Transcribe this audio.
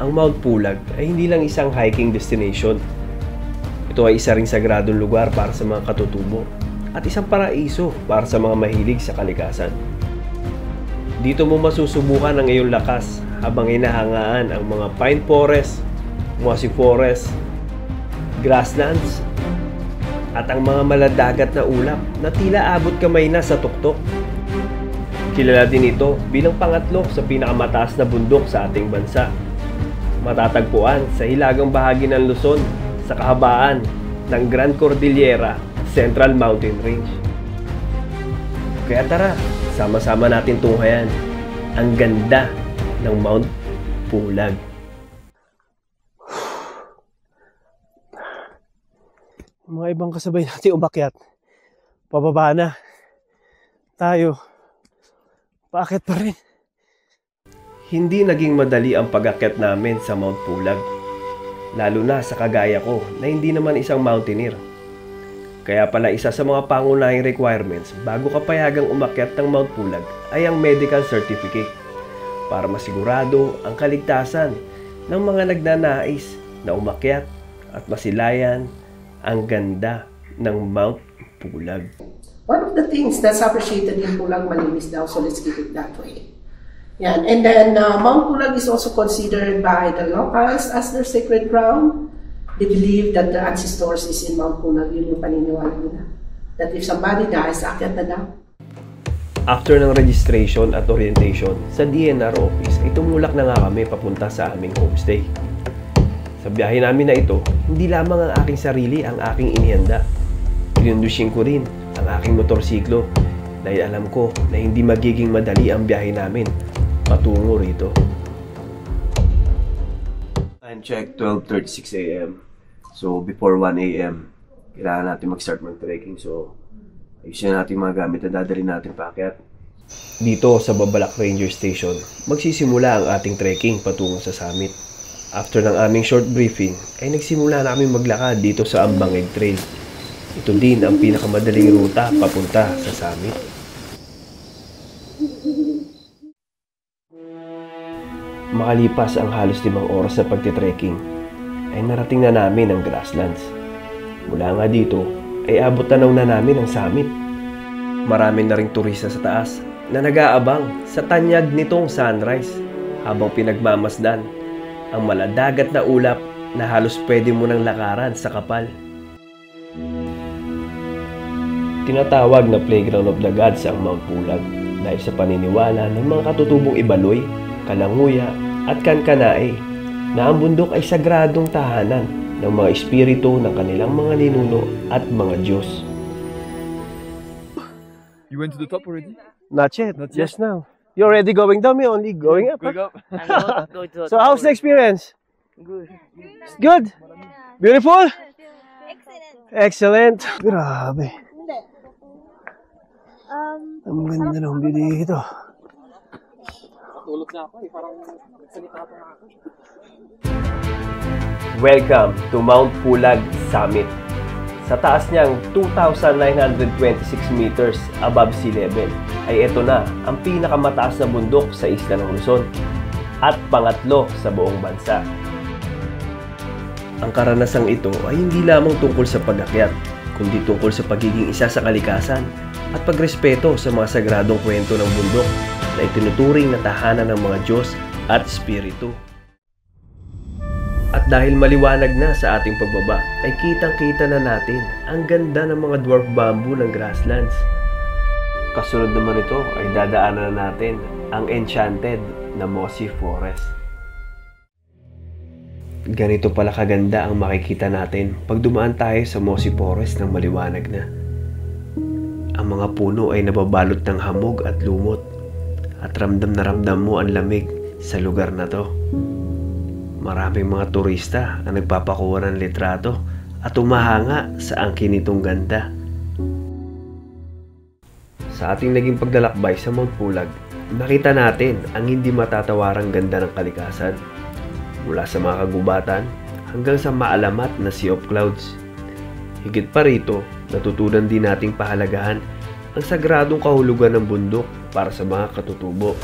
ang Mount Pulag ay hindi lang isang hiking destination. Ito ay isa ring sagradong lugar para sa mga katutubo at isang paraiso para sa mga mahilig sa kalikasan. Dito mo masusubukan ang iyong lakas habang hinahangaan ang mga pine forest, mossy forest, grasslands, at ang mga maladagat na ulap na tila abot kamay na sa tuktok. Kilala din ito bilang pangatlo sa pinakamataas na bundok sa ating bansa. Matatagpuan sa hilagang bahagi ng Luzon sa kahabaan ng Grand Cordillera Central Mountain Range. Kaya tara, sama-sama natin tunghayan ang ganda ng Mount Pulag. Mga ibang kasabay natin umakyat. Pababa na. Tayo. Paakyat pa rin. Hindi naging madali ang pag-akyat namin sa Mount Pulag. Lalo na sa kagaya ko na hindi naman isang mountaineer. Kaya pala isa sa mga pangunahing requirements bago ka payagang umakyat ng Mount Pulag ay ang medical certificate para masigurado ang kaligtasan ng mga nagnanais na umakyat at masilayan ang ganda ng Mount Pulag. One of the things that's appreciated in Pulag malinis daw, so let's keep it that way. Yan. And then Mount Pulag is also considered by the locals as their sacred ground. They believe that their ancestors is in Mount Pulag. Yun yung paniniwala nila. That if somebody dies, akyat na daw. After ng registration at orientation sa DNR office, ay tumulak na nga kami papunta sa aming homestay. Sa biyahe namin na ito, hindi lamang ang aking sarili ang aking inihanda. Kinundusin ko rin ang aking motorsiklo dahil alam ko na hindi magiging madali ang biyahe namin patungo rito. Time check, 12:36 AM. So before 1 AM, kailangan natin mag-start mag-trekking. So ayusin natin mga gamit na dadalhin natin paakyat. Dito sa Babalak Ranger Station, magsisimula ang ating trekking patungo sa summit. After ng aming short briefing, ay nagsimula na kami maglakad dito sa Ambangeg Trail. Ito din ang pinakamadaling ruta papunta sa summit. Makalipas ang halos 5 oras sa pagtitrekking, ay narating na namin ang grasslands. Mula nga dito, ay abot tanaw na namin ang summit. Marami na ring turista sa taas na nag-aabang sa tanyag nitong sunrise habang pinagmamasdan ang maladagat na ulap na halos pwede mo nang lakaran sa kapal. Tinatawag na Playground of the Gods ang Mount Pulag dahil sa paniniwala ng mga katutubong Ibaloy, Kalanguya at Kankanae na ang bundok ay sagradong tahanan ng mga espiritu ng kanilang mga ninuno at mga Diyos. You went to the top already? Not yet, Not yet. just now. You already going down, me only going up. Going up? So how's the experience? Good. Good? Beautiful? Excellent. Excellent. Grabe. Hindi. Ang ganda ng view dito. Tulog na ako eh. Parang nagsalita pa na ako. Welcome to Mount Pulag Summit. Sa taas niyang 2,926 meters above sea level, ay ito na ang pinakamataas na bundok sa isla ng Luzon at pangatlo sa buong bansa. Ang karanasang ito ay hindi lamang tungkol sa pag-akyat, kundi tungkol sa pagiging isa sa kalikasan at pagrespeto sa mga sagradong kwento ng bundok na itinuturing na tahanan ng mga Diyos at Espiritu. At dahil maliwanag na sa ating pagbaba, ay kitang-kita na natin ang ganda ng mga dwarf bamboo ng grasslands. Kasunod naman ito ay dadaanan na natin ang enchanted na mossy forest. Ganito pala kaganda ang makikita natin pag dumaan tayo sa mossy forest ng maliwanag na. Ang mga puno ay nababalot ng hamog at lumot at ramdam na ramdam mo ang lamig sa lugar na to. Maraming mga turista ang nagpapakuha ng litrato at umahanga sa angkin nitong ganda. Sa ating naging paglalakbay sa Mount Pulag, nakita natin ang hindi matatawarang ganda ng kalikasan. Mula sa mga kagubatan hanggang sa maalamat na sea of clouds. Higit pa rito, natutunan din nating pahalagahan ang sagradong kahulugan ng bundok para sa mga katutubo.